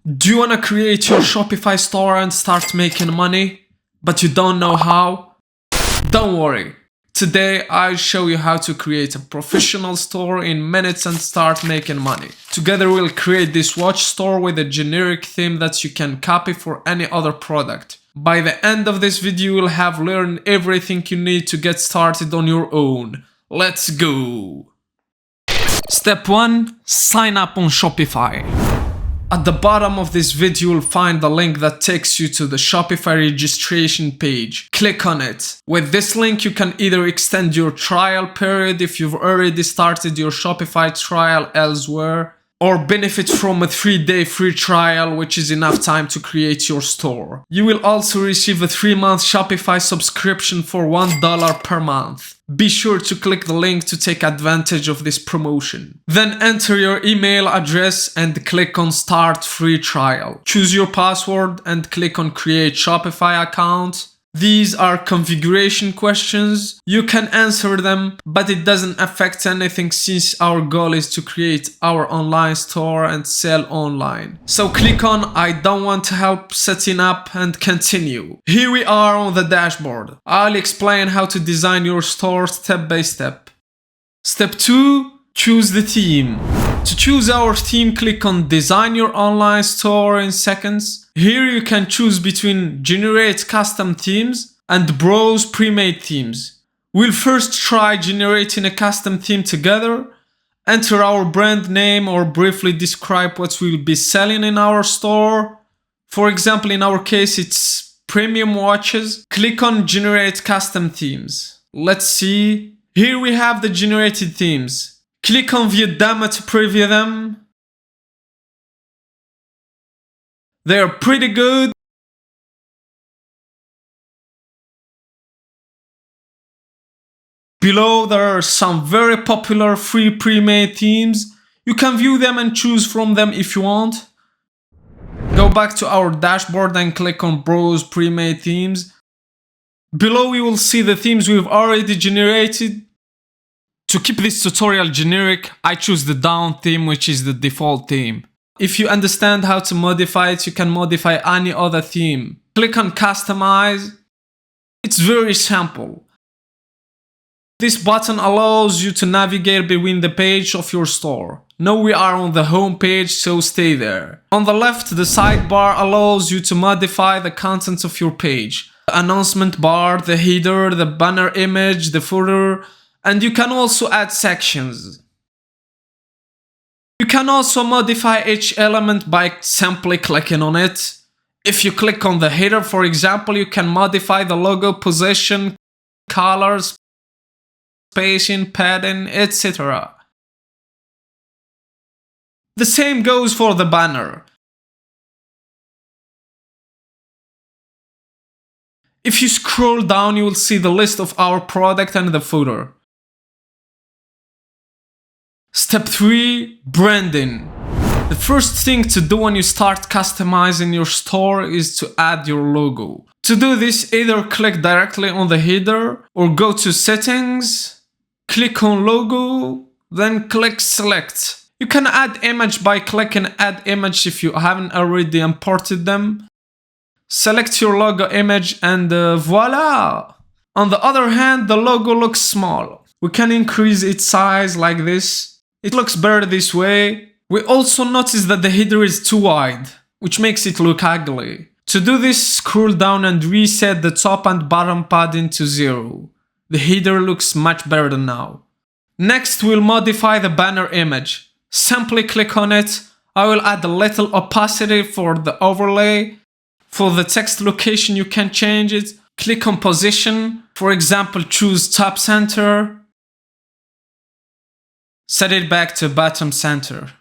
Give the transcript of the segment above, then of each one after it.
Do you want to create your Shopify store and start making money, but you don't know how? Don't worry. Today I'll show you how to create a professional store in minutes and start making money. Together we'll create this watch store with a generic theme that you can copy for any other product. By the end of this video you'll have learned everything you need to get started on your own. Let's go! Step 1. Sign up on Shopify. At the bottom of this video you'll find the link that takes you to the Shopify registration page. Click on it. With this link you can either extend your trial period if you've already started your Shopify trial elsewhere, or benefit from a 3-day free trial, which is enough time to create your store. You will also receive a 3-month Shopify subscription for $1 per month. Be sure to click the link to take advantage of this promotion. Then enter your email address and click on Start Free Trial. Choose your password and click on Create Shopify Account. These are configuration questions. You can answer them, but it doesn't affect anything since our goal is to create our online store and sell online. So click on I don't want help setting up and continue. Here we are on the dashboard. I'll explain how to design your store step by step. Step 2. Choose the theme. To choose our theme, click on Design your online store in seconds. Here you can choose between Generate custom themes and Browse pre-made themes. We'll first try generating a custom theme together. Enter our brand name or briefly describe what we'll be selling in our store. For example, in our case it's premium watches. Click on Generate custom themes. Let's see. Here we have the generated themes. Click on View Demo to preview them. They're pretty good. Below there are some very popular free pre-made themes. You can view them and choose from them if you want. Go back to our dashboard and click on Browse pre-made themes. Below you will see the themes we've already generated. To keep this tutorial generic, I choose the Dawn theme, which is the default theme. If you understand how to modify it, you can modify any other theme. Click on Customize. It's very simple. This button allows you to navigate between the page of your store. Now we are on the home page, so stay there. On the left, the sidebar allows you to modify the contents of your page. The announcement bar, the header, the banner image, the footer, and you can also add sections. You can also modify each element by simply clicking on it. If you click on the header, for example, you can modify the logo position, colors, spacing, padding, etc. The same goes for the banner. If you scroll down, you will see the list of our product and the footer. Step 3. Branding. The first thing to do when you start customizing your store is to add your logo. To do this, either click directly on the header or go to Settings, click on Logo, then click Select. You can add image by clicking Add Image if you haven't already imported them. Select your logo image and voila! On the other hand, the logo looks small. We can increase its size like this. It looks better this way. We also notice that the header is too wide, which makes it look ugly. To do this, scroll down and reset the top and bottom padding to 0. The header looks much better now. Next, we'll modify the banner image. Simply click on it. I will add a little opacity for the overlay. For the text location, you can change it. Click on position. For example, choose top center. Set it back to bottom center.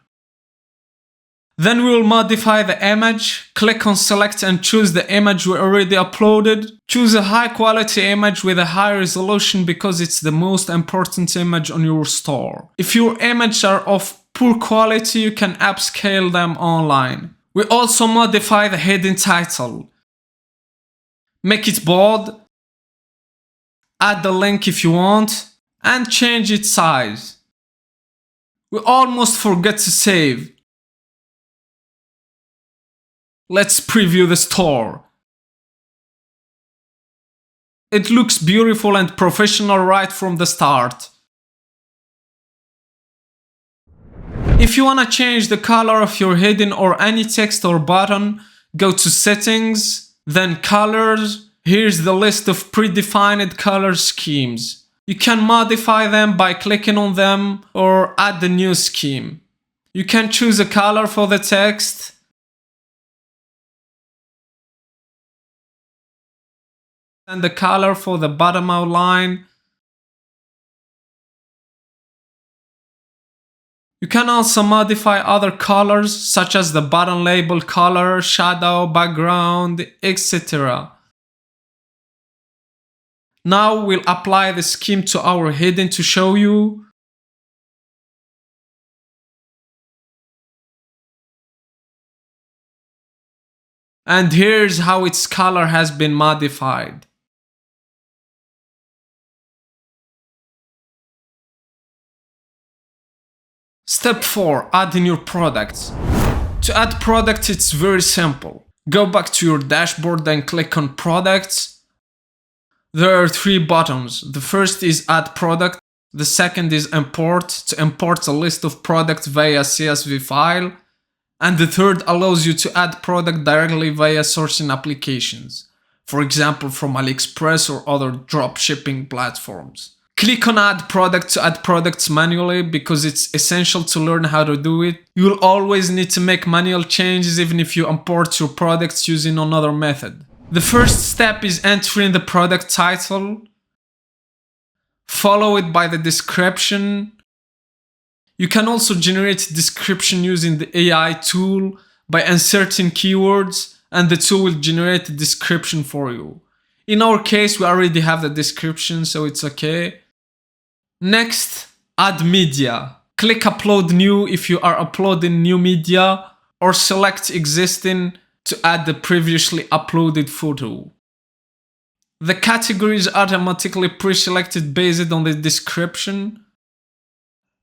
Then we will modify the image. Click on select and choose the image we already uploaded. Choose a high quality image with a high resolution because it's the most important image on your store. If your images are of poor quality, you can upscale them online. We also modify the heading title. Make it bold. Add the link if you want and change its size. We almost forget to save. Let's preview the store. It looks beautiful and professional right from the start. If you wanna change the color of your heading or any text or button, go to Settings, then Colors. Here's the list of predefined color schemes. You can modify them by clicking on them or add a new scheme. You can choose a color for the text, and the color for the bottom outline. You can also modify other colors such as the button label color, shadow, background, etc. Now we'll apply the scheme to our heading to show you. And here's how its color has been modified. Step 4. Adding your products. To add products, it's very simple. Go back to your dashboard and click on Products. There are 3 buttons. The first is Add Product. The second is Import, to import a list of products via CSV file. And the third allows you to add product directly via sourcing applications. For example, from AliExpress or other dropshipping platforms. Click on Add Product to add products manually because it's essential to learn how to do it. You'll always need to make manual changes even if you import your products using another method. The first step is entering the product title, followed by the description. You can also generate a description using the AI tool by inserting keywords, and the tool will generate a description for you. In our case, we already have the description, so it's okay. Next, add media. Click Upload New if you are uploading new media, or select Existing to add the previously uploaded photo. The category is automatically pre-selected based on the description.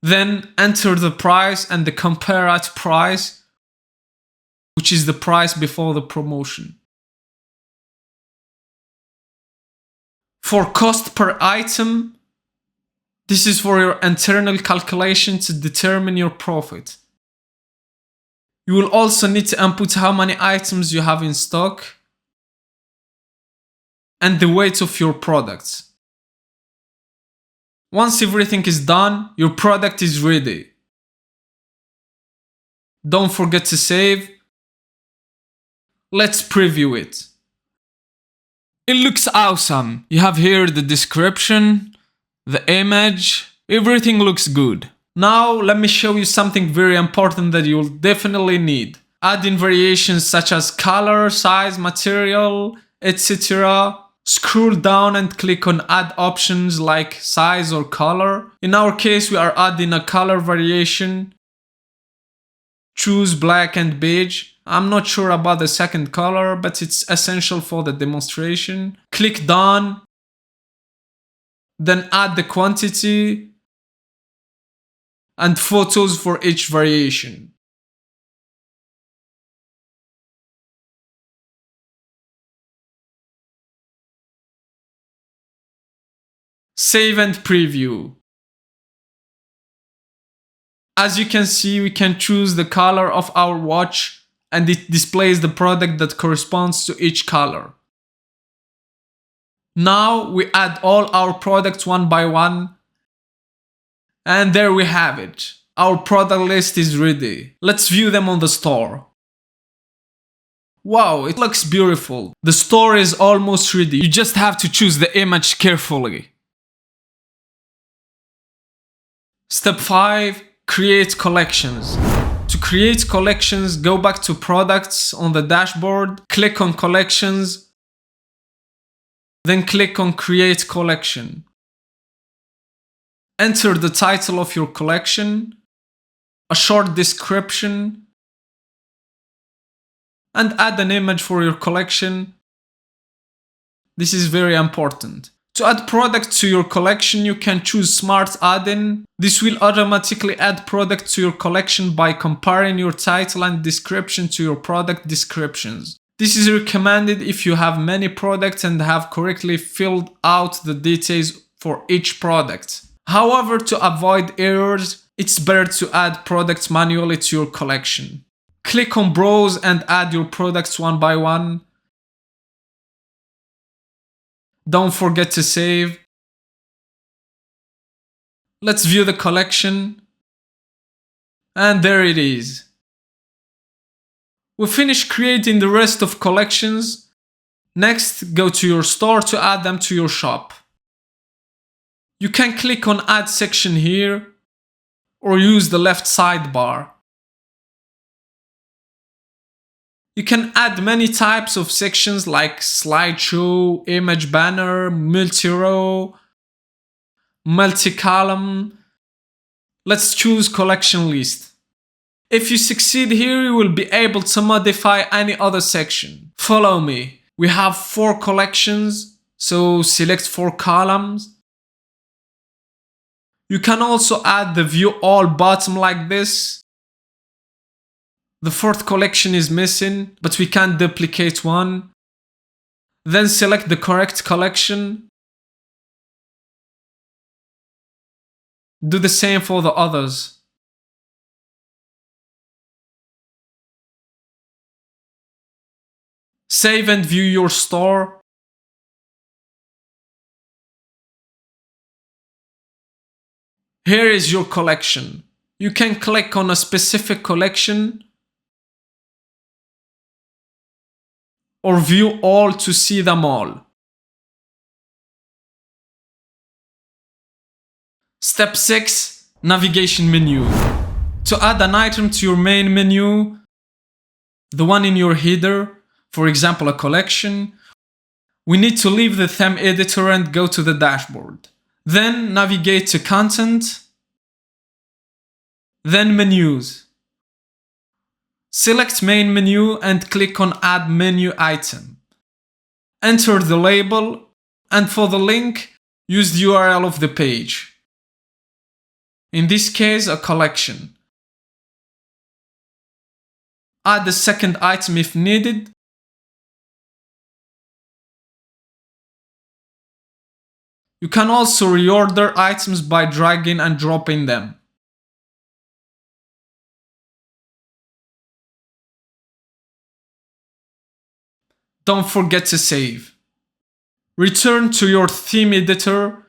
Then enter the price and the compare at price, which is the price before the promotion. For cost per item, this is for your internal calculation to determine your profit. You will also need to input how many items you have in stock and the weight of your products. Once everything is done, your product is ready. Don't forget to save. Let's preview it. It looks awesome. You have here the description, the image, everything looks good. Now let me show you something very important that you'll definitely need. Adding variations such as color, size, material, etc. Scroll down and click on add options like size or color. In our case, we are adding a color variation. Choose black and beige. I'm not sure about the second color, but it's essential for the demonstration. Click done. Then add the quantity and photos for each variation. Save and preview. As you can see, we can choose the color of our watch and it displays the product that corresponds to each color. Now we add all our products one by one. And there we have it. Our product list is ready. Let's view them on the store. Wow, it looks beautiful. The store is almost ready. You just have to choose the image carefully. Step 5. Create collections. To create collections, go back to Products on the dashboard, click on Collections, then click on Create Collection. Enter the title of your collection, a short description, and add an image for your collection. This is very important. To add products to your collection, you can choose Smart Add-in. This will automatically add products to your collection by comparing your title and description to your product descriptions. This is recommended if you have many products and have correctly filled out the details for each product. However, to avoid errors, it's better to add products manually to your collection. Click on Browse and add your products one by one. Don't forget to save. Let's view the collection. And there it is. We finished creating the rest of collections. Next, go to your store to add them to your shop. You can click on Add section here or use the left sidebar. You can add many types of sections like slideshow, image banner, multi-row, multi-column. Let's choose collection list. If you succeed here, you will be able to modify any other section. Follow me. We have 4 collections, so select 4 columns. You can also add the view all bottom like this. The 4th collection is missing, but we can duplicate one. Then select the correct collection. Do the same for the others. Save and view your store. Here is your collection. You can click on a specific collection or view all to see them all. Step 6. Navigation menu. To add an item to your main menu, the one in your header, for example a collection, we need to leave the theme editor and go to the dashboard. Then navigate to Content, then Menus. Select Main Menu and click on Add Menu Item. Enter the label, and for the link, use the URL of the page. In this case, a collection. Add the second item if needed. You can also reorder items by dragging and dropping them. Don't forget to save. Return to your theme editor.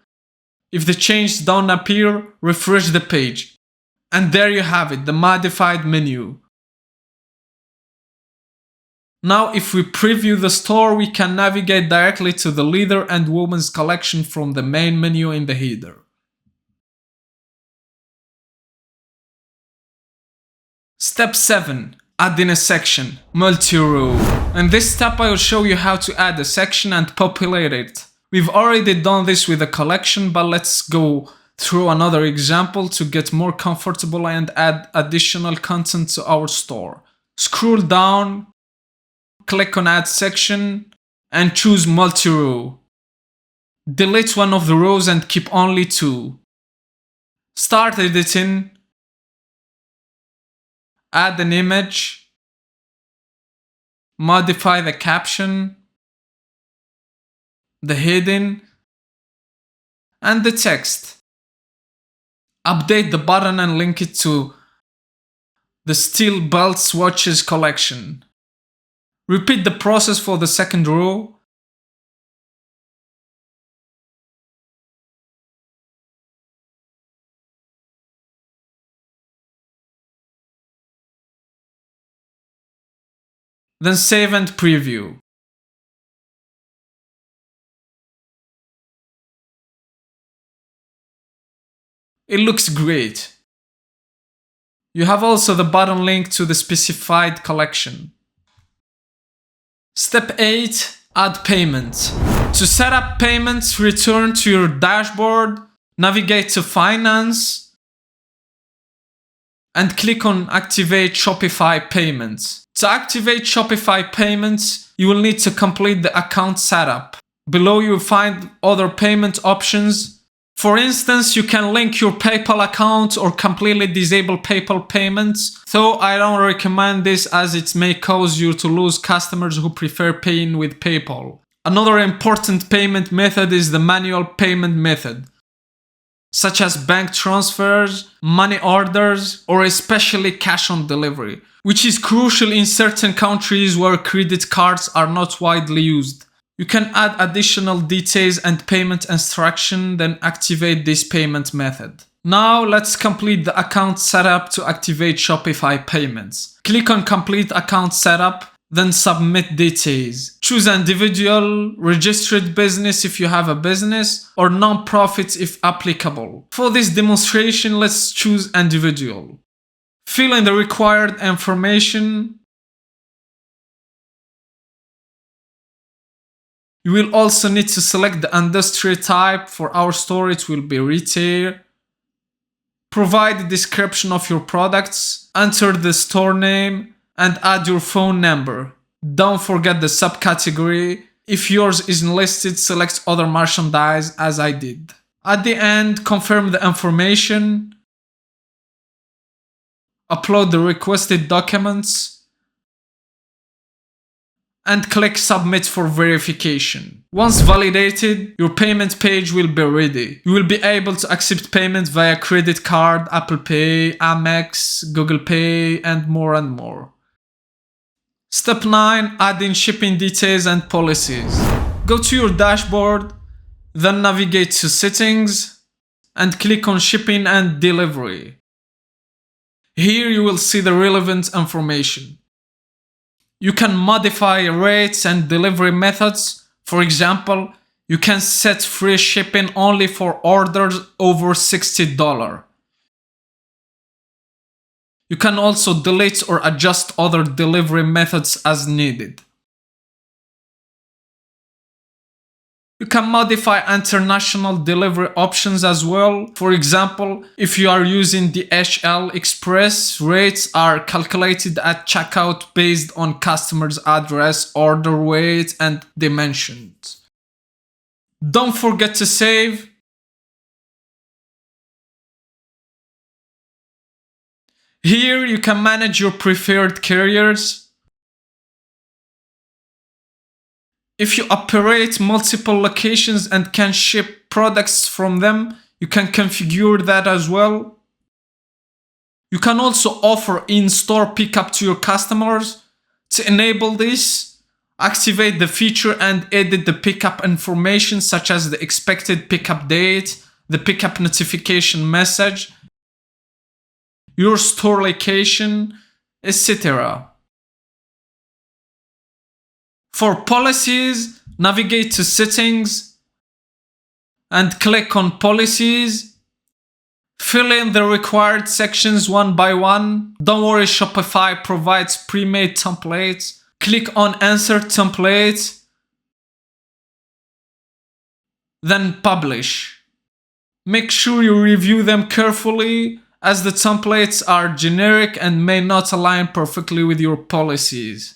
If the changes don't appear, refresh the page. And there you have it, the modified menu. Now if we preview the store, we can navigate directly to the leather and women's collection from the main menu in the header. Step 7. Add in a section, multi-row. In this step I will show you how to add a section and populate it. We've already done this with a collection, but let's go through another example to get more comfortable and add additional content to our store. Scroll down, click on Add Section, and choose Multi-Row. Delete one of the rows and keep only 2. Start editing. Add an image. Modify the caption, the heading, and the text. Update the button and link it to the Steel Belts Watches collection. Repeat the process for the second row. Then save and preview. It looks great. You have also the button link to the specified collection. Step 8. Add payments. To set up payments, return to your dashboard, navigate to Finance, and click on Activate Shopify Payments. To activate Shopify Payments, you will need to complete the account setup. Below you'll find other payment options. For instance, you can link your PayPal account or completely disable PayPal payments, though I don't recommend this as it may cause you to lose customers who prefer paying with PayPal. Another important payment method is the manual payment method, such as bank transfers, money orders, or especially cash on delivery, which is crucial in certain countries where credit cards are not widely used. You can add additional details and payment instruction, then activate this payment method. Now let's complete the account setup to activate Shopify payments. Click on Complete Account Setup, then Submit Details. Choose individual, registered business if you have a business, or non-profit if applicable. For this demonstration, let's choose individual. Fill in the required information. You will also need to select the industry type. For our store, it will be retail. Provide the description of your products. Enter the store name and add your phone number. Don't forget the subcategory. If yours isn't listed, select other merchandise as I did. At the end, confirm the information. Upload the requested documents. And click Submit for verification. Once validated, your payment page will be ready. You will be able to accept payments via credit card, Apple Pay, Amex, Google Pay, and more. Step 9. Add in shipping details and policies. Go to your dashboard, then navigate to Settings, and click on Shipping and Delivery. Here you will see the relevant information. You can modify rates and delivery methods. For example, you can set free shipping only for orders over $60. You can also delete or adjust other delivery methods as needed. You can modify international delivery options as well. For example, if you are using DHL Express, rates are calculated at checkout based on customer's address, order weight, and dimensions. Don't forget to save. Here you can manage your preferred carriers. If you operate multiple locations and can ship products from them, you can configure that as well. You can also offer in-store pickup to your customers. To enable this, activate the feature and edit the pickup information such as the expected pickup date, the pickup notification message, your store location, etc. For policies, navigate to Settings and click on Policies. Fill in the required sections one by one. Don't worry, Shopify provides pre-made templates. Click on Insert Template, then Publish. Make sure you review them carefully as the templates are generic and may not align perfectly with your policies.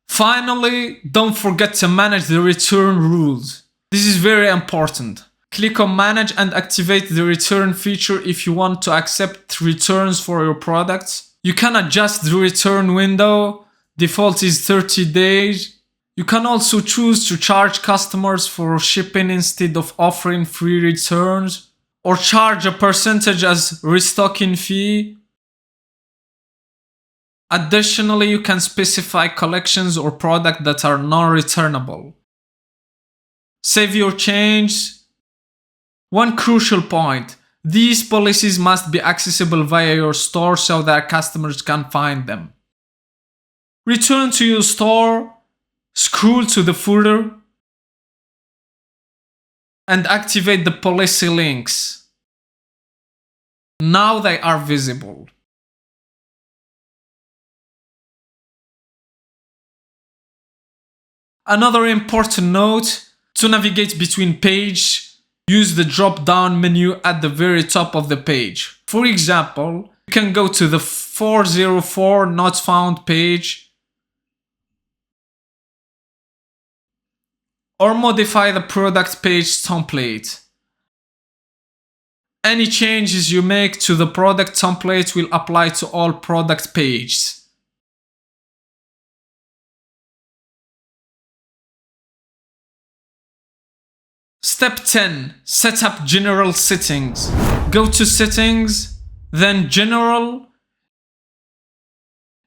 Finally, don't forget to manage the return rules. This is very important. Click on Manage and activate the return feature if you want to accept returns for your products. You can adjust the return window. Default is 30 days. You can also choose to charge customers for shipping instead of offering free returns, or charge a percentage as restocking fee. Additionally, you can specify collections or products that are non-returnable. Save your change. One crucial point: these policies must be accessible via your store so that customers can find them. Return to your store, scroll to the footer, and activate the policy links. Now they are visible. Another important note: to navigate between pages, use the drop-down menu at the very top of the page. For example, you can go to the 404 not found page, or modify the product page template. Any changes you make to the product template will apply to all product pages. Step 10. Set up general settings. Go to Settings, then General.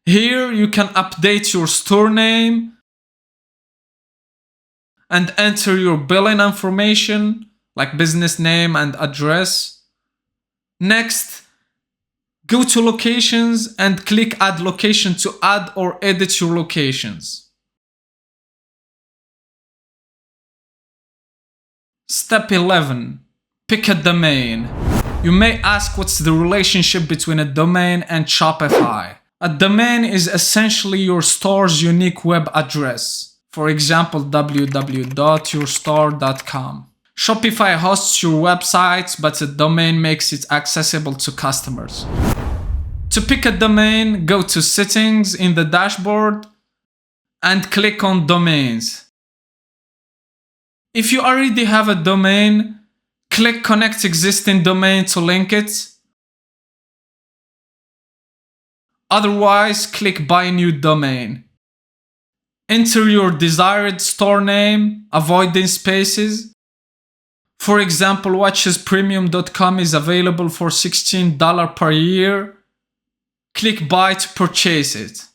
Here you can update your store name and enter your billing information like business name and address. Next, go to Locations and click Add Location to add or edit your locations. Step 11. Pick a domain. You may ask what's the relationship between a domain and Shopify. A domain is essentially your store's unique web address. For example, www.yourstore.com. Shopify hosts your websites, but a domain makes it accessible to customers. To pick a domain, go to Settings in the dashboard and click on Domains. If you already have a domain, click Connect Existing Domain to link it. Otherwise, click Buy New Domain. Enter your desired store name, avoiding spaces. For example, watchespremium.com is available for $16 per year. Click Buy to purchase it.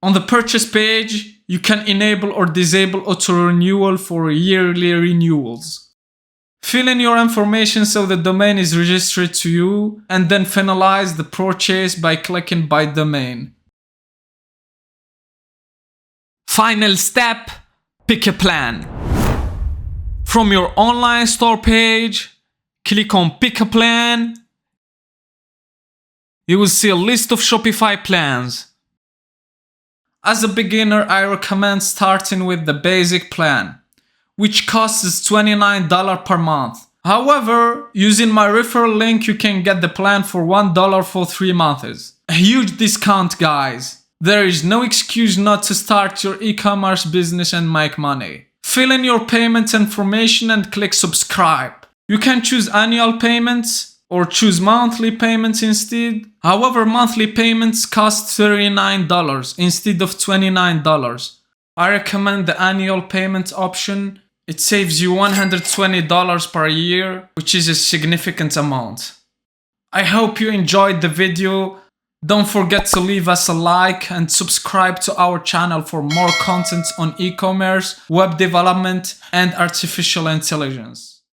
On the purchase page, you can enable or disable auto-renewal for yearly renewals. Fill in your information so the domain is registered to you, and then finalize the purchase by clicking Buy Domain. Final step, pick a plan. From your online store page, click on Pick a Plan. You will see a list of Shopify plans. As a beginner, I recommend starting with the basic plan, which costs $29 per month. However, using my referral link, you can get the plan for $1 for 3 months. A huge discount, guys. There is no excuse not to start your e-commerce business and make money. Fill in your payment information and click subscribe. You can choose annual payments or choose monthly payments instead. However, monthly payments cost $39 instead of $29. I recommend the annual payment option. It saves you $120 per year, which is a significant amount. I hope you enjoyed the video. Don't forget to leave us a like and subscribe to our channel for more content on e-commerce, web development, and artificial intelligence.